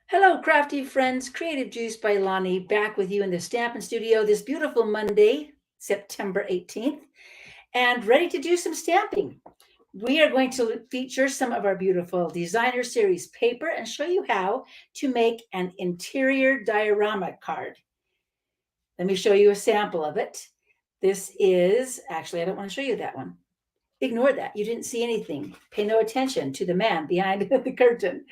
Hello, crafty friends. Creative Juice by Lonnie back with you in the Stampin' Studio this beautiful Monday, September 18th, and ready to do some stamping. We are going to feature some of our beautiful designer series paper and show you how to make an interior diorama card. Let me show you a sample of it. This is, actually, I don't want to show you that one. Ignore that. You didn't see anything. Pay no attention to the man behind the curtain.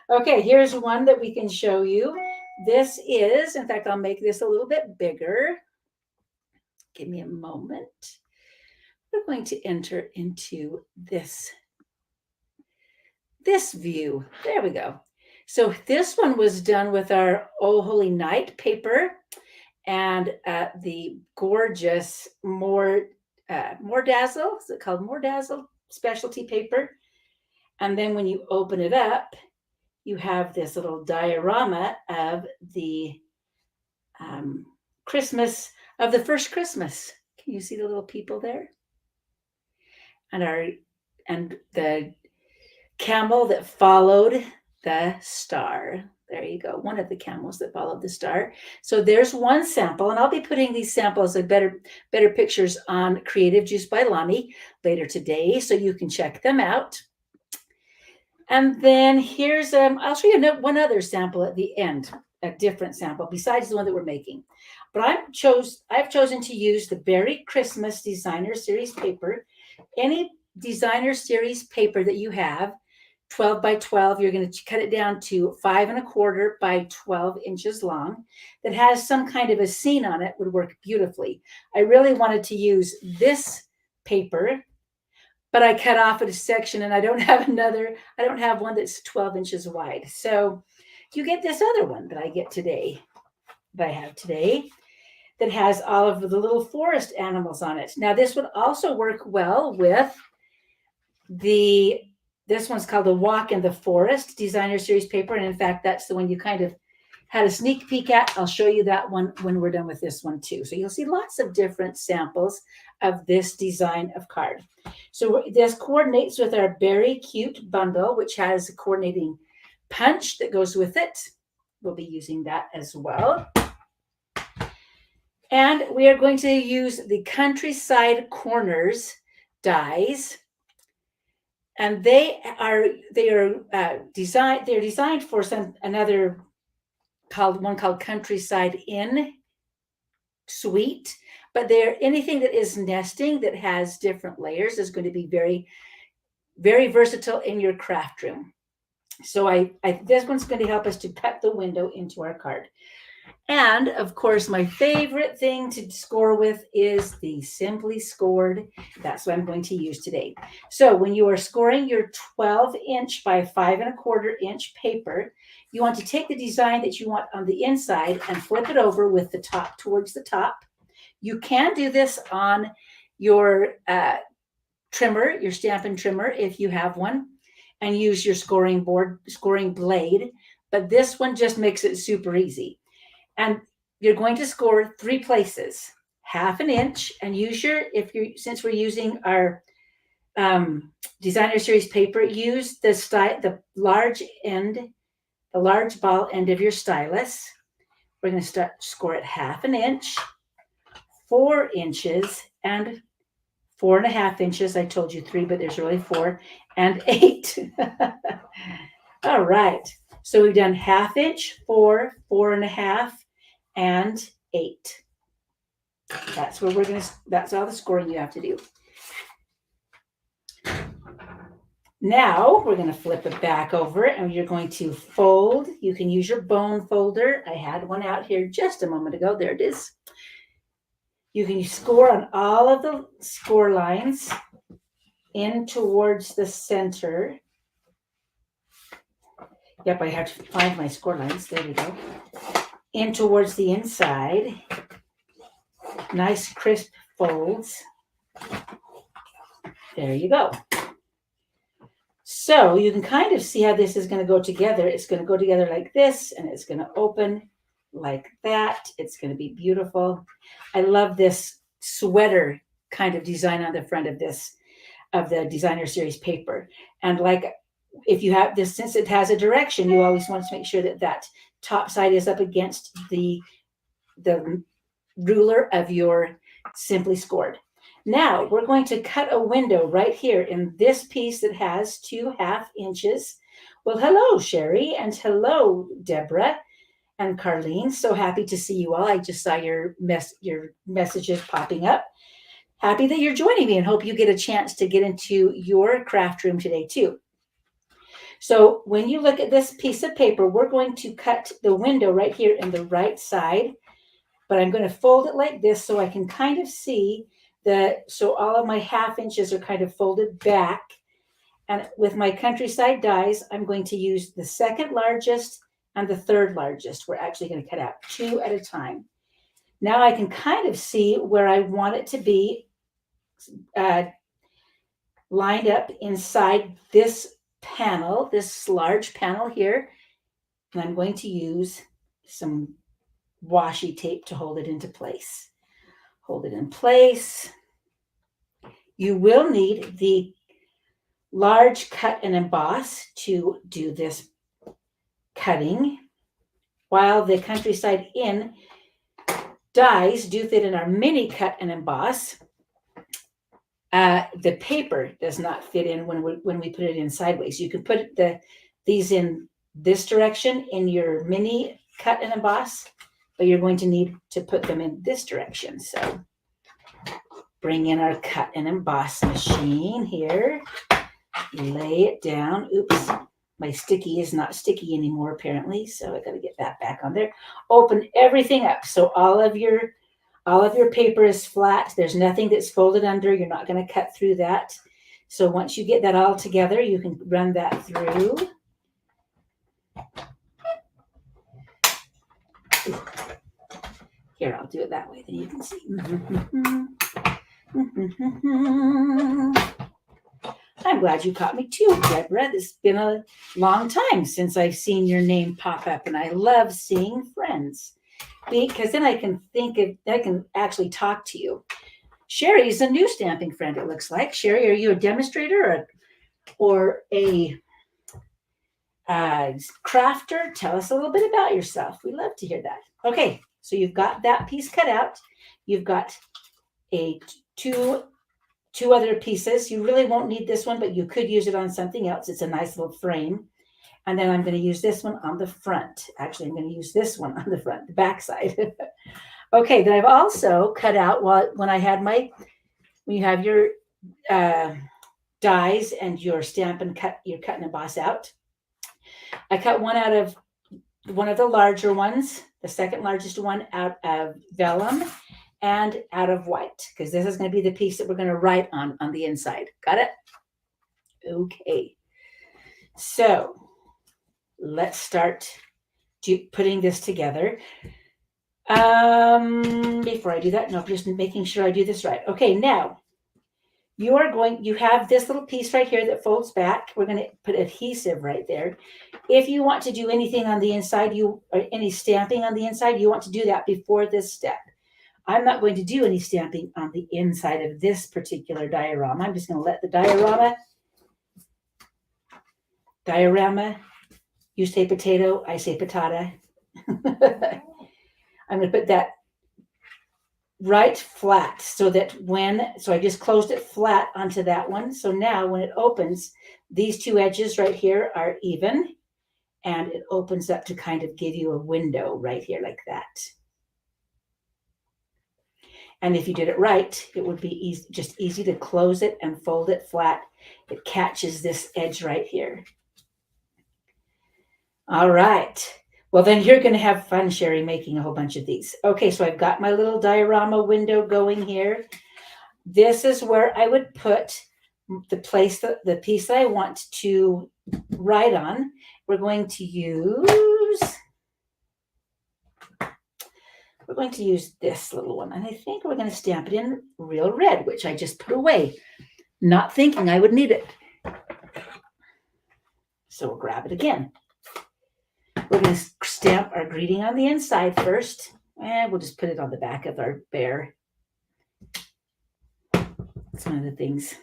Okay, here's one that we can show you. This is, in fact, I'll make this a little bit bigger. Give me a moment. We're going to enter into this view. There we go. So this one was done with our Oh Holy Night paper and the gorgeous More Dazzle. Is it called More Dazzle specialty paper? And then when you open it up, you have this little diorama of the Christmas, of the first Christmas. Can you see the little people there? And the camel that followed the star. There you go. One of the camels that followed the star. So there's one sample, and I'll be putting these samples of better pictures on Creative Juice by Lonnie later today, so you can check them out. And then here's, I'll show you one other sample at the end, a different sample besides the one that we're making. But I've chosen to use the Berry Christmas Designer Series paper. Any Designer Series paper that you have, 12 by 12, you're going to cut it down to 5 1/4 by 12 inches long, that has some kind of a scene on it, would work beautifully. I really wanted to use this paper, but I cut off a section and I don't have one that's 12 inches wide. So you get this other one that I have today, that has all of the little forest animals on it. Now this would also work well with this one's called the Walk in the Forest Designer Series paper. And in fact, that's the one you kind of had a sneak peek at. I'll show you that one when we're done with this one too. So you'll see lots of different samples of this design of card. So this coordinates with our Berry Cute bundle, which has a coordinating punch that goes with it. We'll be using that as well. And we are going to use the Countryside Corners dies. And they're designed for another called Countryside Inn Suite, but they're anything that is nesting that has different layers is going to be very, very versatile in your craft room. So this one's going to help us to cut the window into our card. And of course, my favorite thing to score with is the Simply Scored. That's what I'm going to use today. So when you are scoring your 12-inch by 5 1/4 inch paper, you want to take the design that you want on the inside and flip it over with the top towards the top. You can do this on your trimmer, your Stampin' trimmer, if you have one, and use your scoring blade. But this one just makes it super easy. And you're going to score 3 places, 1/2 inch, and since we're using our Designer Series paper, use the large ball end of your stylus. We're going to score it 1/2 inch, 4 inches, and 4 1/2 inches. I told you 3, but there's really 4, and 8. All right. So we've done 1/2 inch, 4, 4 1/2, and 8. That's all the scoring you have to do. Now we're going to flip it back over and you're going to fold. You can use your bone folder. I had one out here just a moment ago. There it is. You can score on all of the score lines in towards the center. Yep, I have to find my score lines. There we go. In towards the inside. Nice crisp folds. There you go. So you can kind of see how this is going to go together. It's going to go together like this, and it's going to open like that. It's going to be beautiful. I love this sweater kind of design on the front of the Designer Series paper. And like if you have this, since it has a direction, you always want to make sure that that top side is up against the ruler of your Simply Scored. Now we're going to cut a window right here in this piece that has 2.5 inches. Well, hello, Sherry, and hello, Deborah and Carlene. So happy to see you all. I just saw your messages popping up. Happy that you're joining me and hope you get a chance to get into your craft room today too. So when you look at this piece of paper, we're going to cut the window right here in the right side, but I'm going to fold it like this so I can kind of see so all of my 1/2 inches are kind of folded back. And with my countryside dies, I'm going to use the second largest and the third largest. We're actually going to cut out 2 at a time. Now I can kind of see where I want it to be lined up inside this panel, this large panel here. And I'm going to use some washi tape to hold it into place. Hold it in place. You will need the large cut and emboss to do this cutting, while the countryside in dies do fit in our mini cut and emboss. The paper does not fit in when we put it in sideways. You can put these in this direction in your mini cut and emboss, but you're going to need to put them in this direction. So bring in our cut and emboss machine here, lay it down. Oops, my sticky is not sticky anymore apparently, so I got to get that back on there. Open everything up so all of your paper is flat. There's nothing that's folded under. You're not going to cut through that. So once you get that all together, you can run that through. Here, I'll do it that way, then you can see. I'm glad you caught me too, Deborah. It's been a long time since I've seen your name pop up, and I love seeing friends because then I can actually talk to you. Sherry's a new stamping friend, it looks like. Sherry, are you a demonstrator or a crafter? Tell us a little bit about yourself. We love to hear that. Okay, so you've got that piece cut out. You've got two other pieces. You really won't need this one, but you could use it on something else. It's a nice little frame. And then I'm going to use this one on the front. Actually, I'm going to use this one on the front, the back side. Okay, then I've also cut out when you have your dies and your stamp and your cut and emboss out. I cut one out of one of the larger ones, the second largest one out of vellum and out of white, because this is going to be the piece that we're going to write on the inside. Got it? Okay. So let's start putting this together. Before I do that, no, just making sure I do this right. Okay, now you have this little piece right here that folds back. We're going to put adhesive right there. If you want to do anything on the inside, or any stamping on the inside, you want to do that before this step. I'm not going to do any stamping on the inside of this particular diorama. I'm just going to let the diorama, you say potato, I say patata. I'm going to put that right flat so I just closed it flat onto that one. So now when it opens, these two edges right here are even, and it opens up to kind of give you a window right here like that. And if you did it right, it would be just easy to close it and fold it flat. It catches this edge right here. All right. Well, then you're going to have fun, Sherry, making a whole bunch of these. Okay, so I've got my little diorama window going here. This is where I would put the piece that I want to write on. We're going to use this little one, and I think we're going to stamp it in real red, which I just put away, not thinking I would need it. So we'll grab it again. We're going to stamp our greeting on the inside first, and we'll just put it on the back of our bear. It's one of the things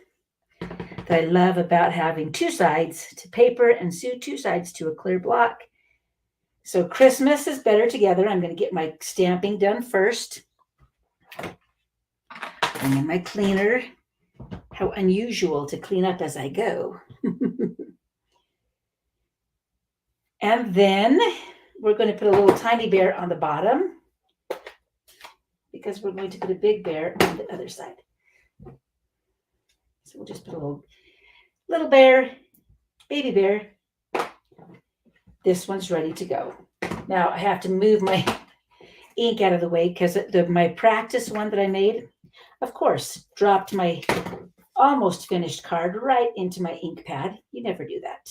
that I love about having two sides to paper and two sides to a clear block. So Christmas is better together. I'm going to get my stamping done first. Bring in my cleaner. How unusual to clean up as I go. And then we're going to put a little tiny bear on the bottom because we're going to put a big bear on the other side. So we'll just put a little bear, baby bear. This one's ready to go. Now I have to move my ink out of the way because my practice one that I made, of course, dropped my almost finished card right into my ink pad. You never do that.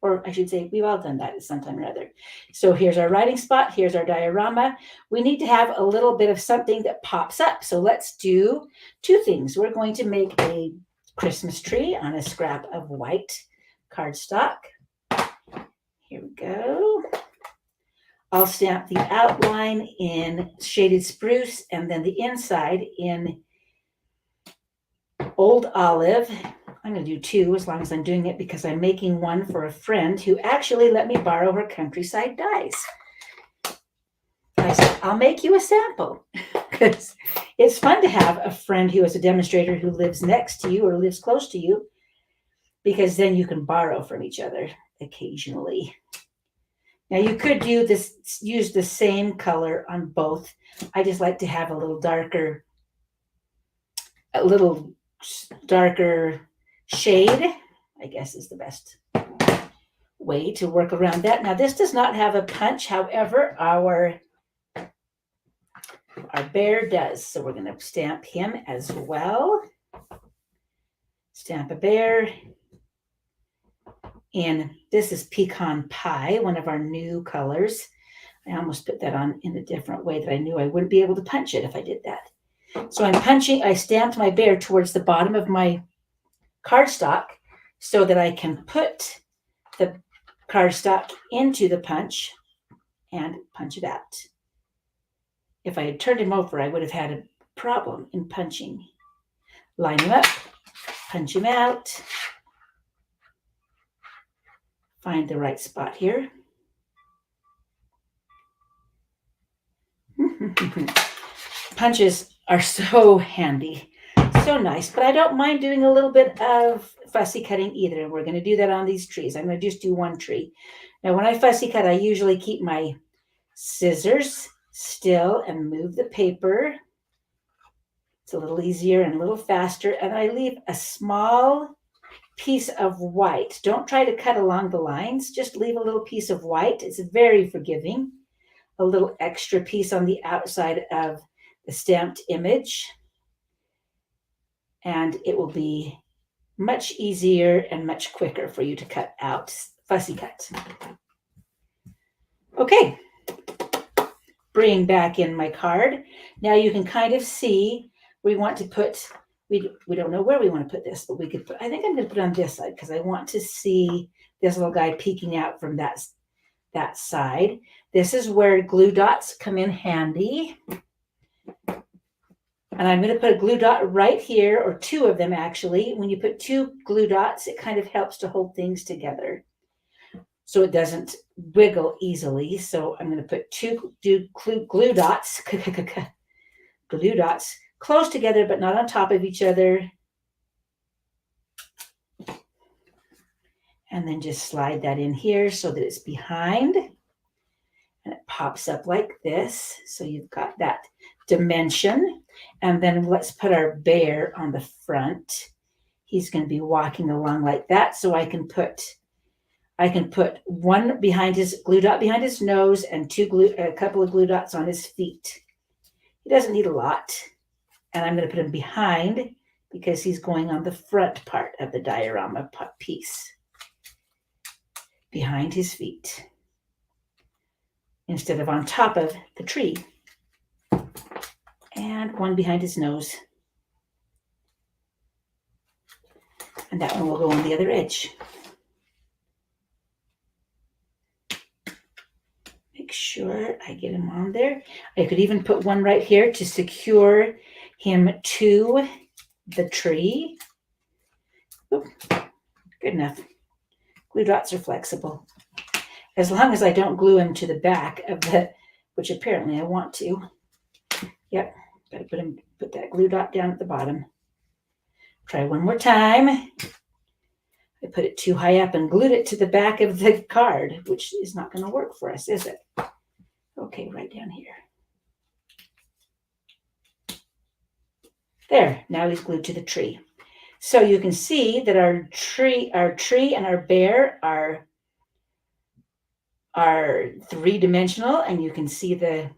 Or I should say, we've all done that at some time or other. So here's our writing spot. Here's our diorama. We need to have a little bit of something that pops up. So let's do two things. We're going to make a Christmas tree on a scrap of white cardstock. Here we go. I'll stamp the outline in shaded spruce and then the inside in old olive. I'm going to do two as long as I'm doing it because I'm making one for a friend who actually let me borrow her countryside dies. I said, I'll make you a sample because it's fun to have a friend who is a demonstrator who lives next to you or lives close to you because then you can borrow from each other occasionally. Now you could do this, use the same color on both. I just like to have a little darker shade, I guess is the best way to work around that. Now this does not have a punch, however, our bear does. So we're going to stamp him as well. Stamp a bear. And this is pecan pie, one of our new colors. I almost put that on in a different way that I knew I wouldn't be able to punch it if I did that. So I stamped my bear towards the bottom of my cardstock so that I can put the cardstock into the punch and punch it out. If I had turned him over, I would have had a problem in punching. Line him up, punch him out. Find the right spot here. Punches are so handy. So nice, but I don't mind doing a little bit of fussy cutting either. And we're going to do that on these trees. I'm going to just do one tree. Now, when I fussy cut, I usually keep my scissors still and move the paper. It's a little easier and a little faster. And I leave a small piece of white. Don't try to cut along the lines. Just leave a little piece of white. It's very forgiving. A little extra piece on the outside of the stamped image. And it will be much easier and much quicker for you to cut out, fussy cut. Okay, bring back in my card. Now you can kind of see we want to put, we don't know where we want to put this, but we could put, I think I'm going to put it on this side because I want to see this little guy peeking out from that side. This is where glue dots come in handy. And I'm going to put a glue dot right here, or two of them actually. When you put two glue dots, it kind of helps to hold things together so it doesn't wiggle easily. So I'm going to put two glue dots, glue dots close together, but not on top of each other. And then just slide that in here so that it's behind. And it pops up like this. So you've got that dimension. And then let's put our bear on the front. He's going to be walking along like that. So I can put one behind his glue dot behind his nose and a couple of glue dots on his feet. He doesn't need a lot. And I'm going to put him behind because he's going on the front part of the diorama piece. Behind his feet. Instead of on top of the tree. And one behind his nose. And that one will go on the other edge. Make sure I get him on there. I could even put one right here to secure him to the tree. Oop, good enough. Glue dots are flexible. As long as I don't glue them to the back of the, which apparently I want to. Yep, gotta put that glue dot down at the bottom. Try one more time. I put it too high up and glued it to the back of the card, which is not going to work for us, is it? Okay, right down here. There, now he's glued to the tree. So you can see that our tree and our bear are three-dimensional, and you can see the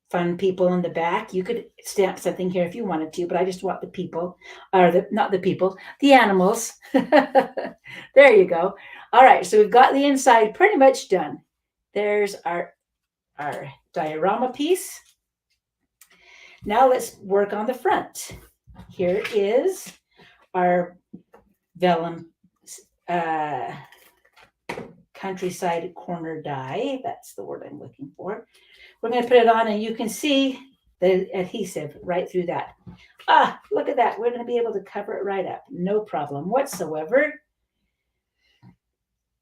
fun people in the back. You could stamp something here if you wanted to, but I just want the people, or not the people, the animals. There you go. All right, so we've got the inside pretty much done. There's our diorama piece. Now let's work on the front. Here is our vellum countryside corner die. That's the word I'm looking for. We're going to put it on, and you can see the adhesive right through that. Ah, look at that. We're going to be able to cover it right up. No problem whatsoever.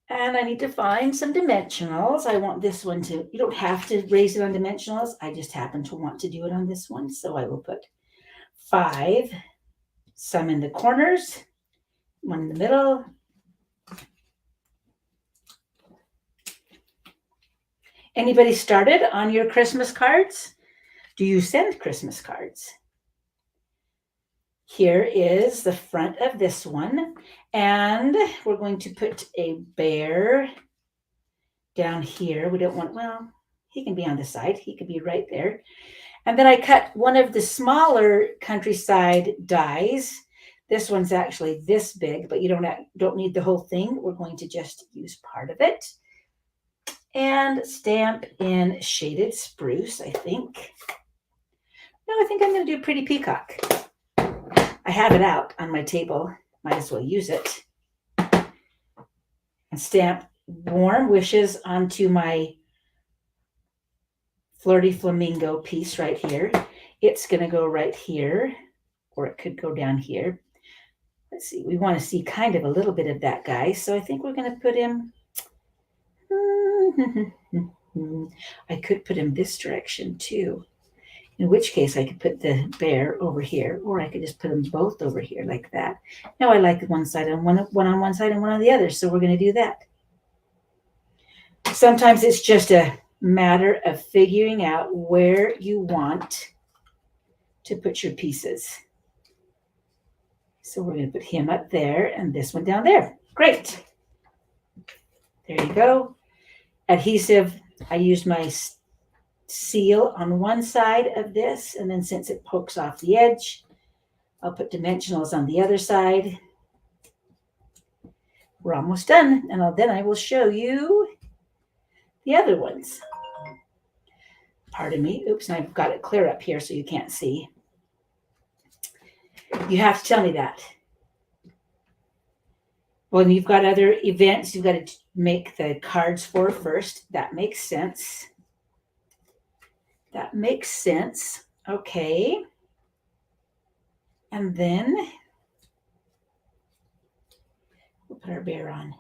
And I need to find some dimensionals. I want this one to, you don't have to raise it on dimensionals. I just happen to want to do it on this one. So I will put 5, some in the corners, one in the middle. Anybody started on your Christmas cards? Do you send Christmas cards? Here is the front of this one, and we're going to put a bear down here. We don't want, well, he can be on the side. He could be right there. And then I cut one of the smaller countryside dies. This one's actually this big, but you don't need the whole thing. We're going to just use part of it. And stamp in shaded spruce, I think. No, I think I'm going to do pretty peacock. I have it out on my table. Might as well use it. And stamp warm wishes onto my flirty flamingo piece right here. It's going to go right here, or it could go down here. Let's see. We want to see kind of a little bit of that guy. So I think we're going to put him... I could put him this direction too, in which case I could put the bear over here, or I could just put them both over here like that. Now I like one side and one on one side and one on the other, so we're going to do that. Sometimes it's just a matter of figuring out where you want to put your pieces. So we're going to put him up there and this one down there. Great. There you go. Adhesive, I used my seal on one side of this, and then since it pokes off the edge, I'll put dimensionals on the other side. We're almost done, and then I will show you the other ones. Pardon me. Oops, and I've got it clear up here so you can't see. You have to tell me that. When you've got other events, you've got to make the cards for first. That makes sense. That makes sense. Okay. And then we'll put our bear on.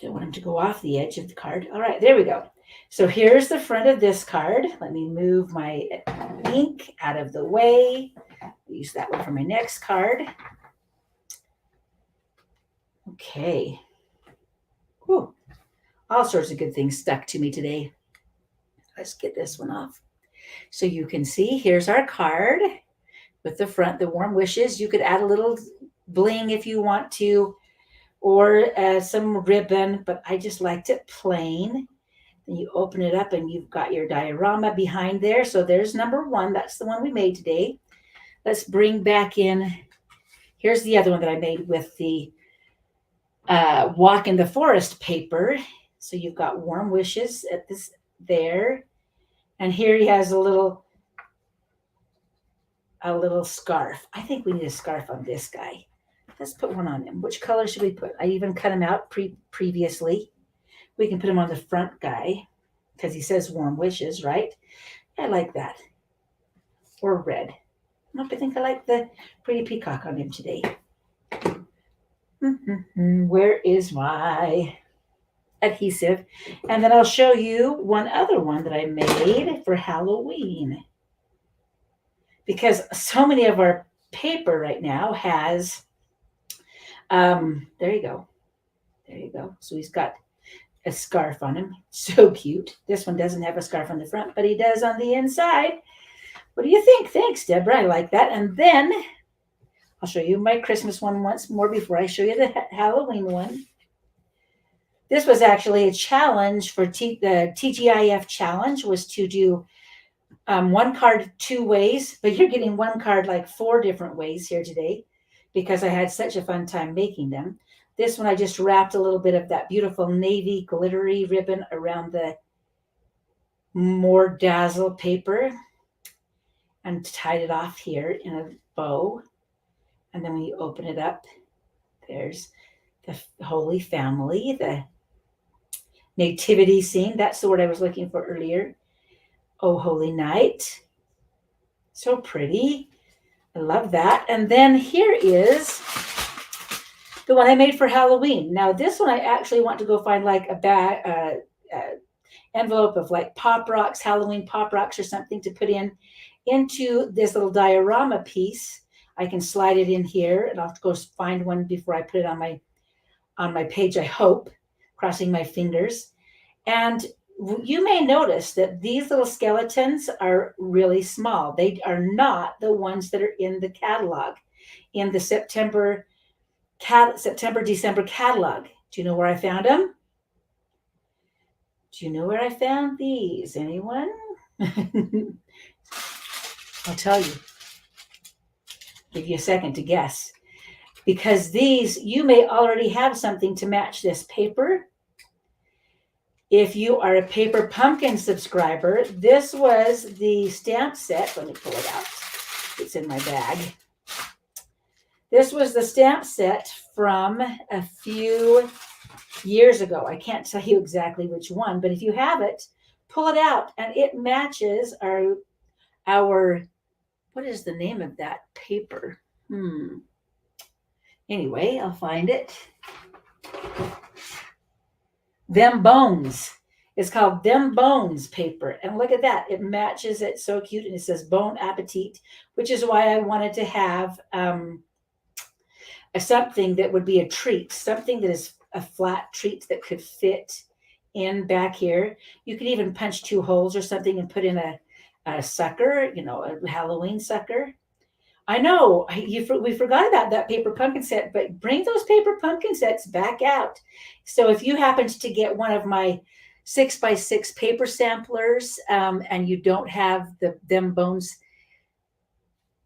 Don't want him to go off the edge of the card. All right, there we go. So here's the front of this card. Let me move my ink out of the way. Use that one for my next card. Okay. Whew. All sorts of good things stuck to me today. Let's get this one off. So you can see, here's our card with the front, the warm wishes. You could add a little bling if you want to, or some ribbon, but I just liked it plain. Then you open it up and you've got your diorama behind there. So there's number 1. That's the one we made today. Let's bring back in, here's the other one that I made with the walk in the forest paper. So you've got warm wishes at this there. And here he has a little scarf. I think we need a scarf on this guy. Let's put one on him. Which color should we put? I even cut him out previously. We can put him on the front guy because he says warm wishes, right? I like that. Or red. Nope, I think I like the pretty peacock on him today. Where is my adhesive? And then I'll show you one other one that I made for Halloween. Because so many of our paper right now has, there you go. There you go. So he's got a scarf on him. So cute. This one doesn't have a scarf on the front, but he does on the inside. What do you think? Thanks, Deborah. I like that. And then I'll show you my Christmas one once more before I show you the Halloween one. This was actually a challenge for the TGIF challenge was to do one card 2 ways, but you're getting one card like 4 different ways here today because I had such a fun time making them. This one I just wrapped a little bit of that beautiful navy glittery ribbon around the more dazzle paper and tied it off here in a bow. And then when you open it up, there's the Holy Family, the nativity scene. That's the word I was looking for earlier. Oh, Holy Night. So pretty. I love that. And then here is the one I made for Halloween. Now, this one I actually want to go find like a bag, envelope of like pop rocks, Halloween pop rocks or something to put into this little diorama piece. I can slide it in here and I'll have to go find one before I put it on my page, I hope, crossing my fingers. And you may notice that these little skeletons are really small. They are not the ones that are in the catalog, in the September, December catalog. Do you know where I found them? Do you know where I found these? Anyone? I'll tell you. Give you a second to guess. Because these, you may already have something to match this paper. If you are a Paper Pumpkin subscriber, this was the stamp set. Let me pull it out. It's in my bag. This was the stamp set from a few years ago. I can't tell you exactly which one, but if you have it, pull it out and it matches our what is the name of that paper? Anyway, I'll find it. Them Bones. It's called Them Bones paper. And look at that. It matches it so cute. And it says Bon Appetit, which is why I wanted to have something that would be a treat, something that is a flat treat that could fit in back here. You could even punch 2 holes or something and put in a sucker, a Halloween sucker. I know we forgot about that paper pumpkin set, but bring those paper pumpkin sets back out. So if you happened to get one of my 6x6 paper samplers and you don't have Them Bones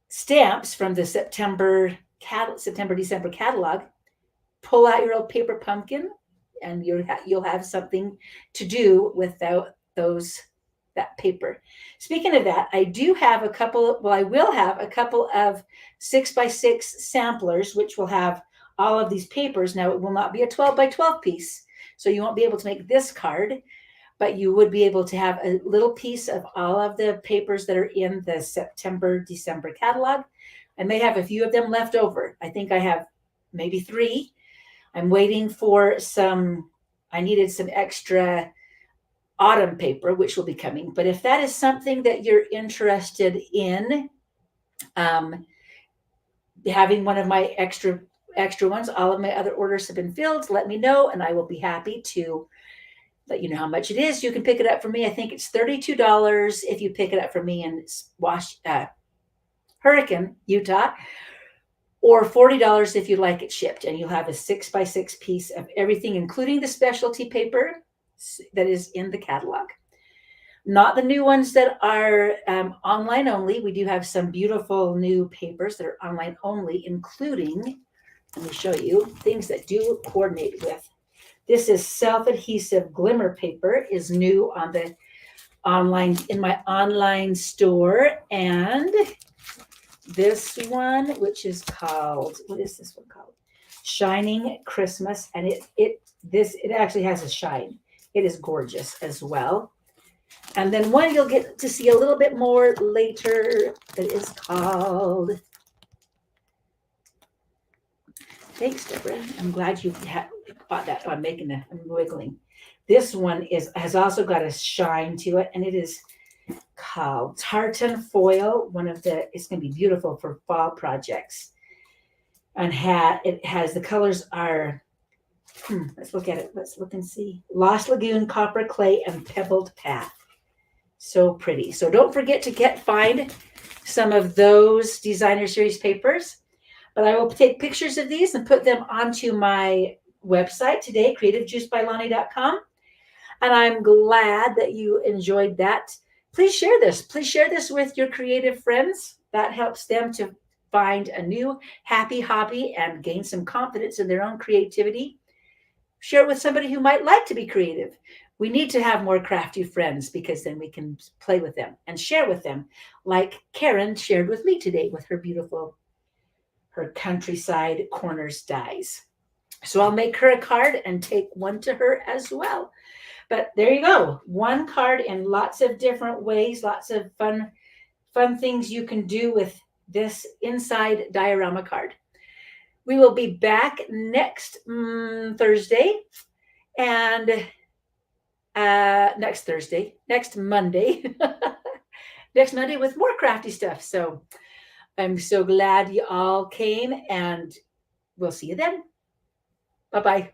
stamps from the September, December catalog, pull out your old paper pumpkin and you'll have something to do without that paper. Speaking of that, I will have a couple of 6x6 samplers, which will have all of these papers. Now, it will not be a 12x12 piece, so you won't be able to make this card, but you would be able to have a little piece of all of the papers that are in the September, December catalog. I may have a few of them left over. I think I have maybe 3. I'm waiting for I needed some extra autumn paper, which will be coming. But if that is something that you're interested in, having one of my extra ones, all of my other orders have been filled, let me know and I will be happy to let you know how much it is. You can pick it up for me. I think it's $32 if you pick it up for me in Hurricane, Utah, or $40 if you'd like it shipped. And you'll have a 6x6 piece of everything, including the specialty paper that is in the catalog. Not the new ones that are online only. We do have some beautiful new papers that are online only, including, let me show you, things that do coordinate with. This is self-adhesive glimmer paper, is new on the in my online store. And this one, which is called, what is this one called? Shining Christmas. And it actually has a shine. It is gorgeous as well. And then one you'll get to see a little bit more later that is called, thanks, Deborah. I'm glad you bought that. Oh, I'm wiggling. This one has also got a shine to it, and it is called tartan foil. It's going to be beautiful for fall projects. And it has, the colors are, let's look at it. Let's look and see. Lost Lagoon, Copper Clay, and Pebbled Path. So pretty. So don't forget to find some of those designer series papers. But I will take pictures of these and put them onto my website today, creativejuicebylani.com. And I'm glad that you enjoyed that. Please share this. Please share this with your creative friends. That helps them to find a new happy hobby and gain some confidence in their own creativity. Share it with somebody who might like to be creative. We need to have more crafty friends because then we can play with them and share with them, like Karen shared with me today with her countryside corners dies. So I'll make her a card and take one to her as well. But there you go. One card in lots of different ways, lots of fun things you can do with this inside diorama card. We will be back next Thursday and next Monday, next Monday with more crafty stuff. So I'm so glad you all came, and we'll see you then. Bye-bye.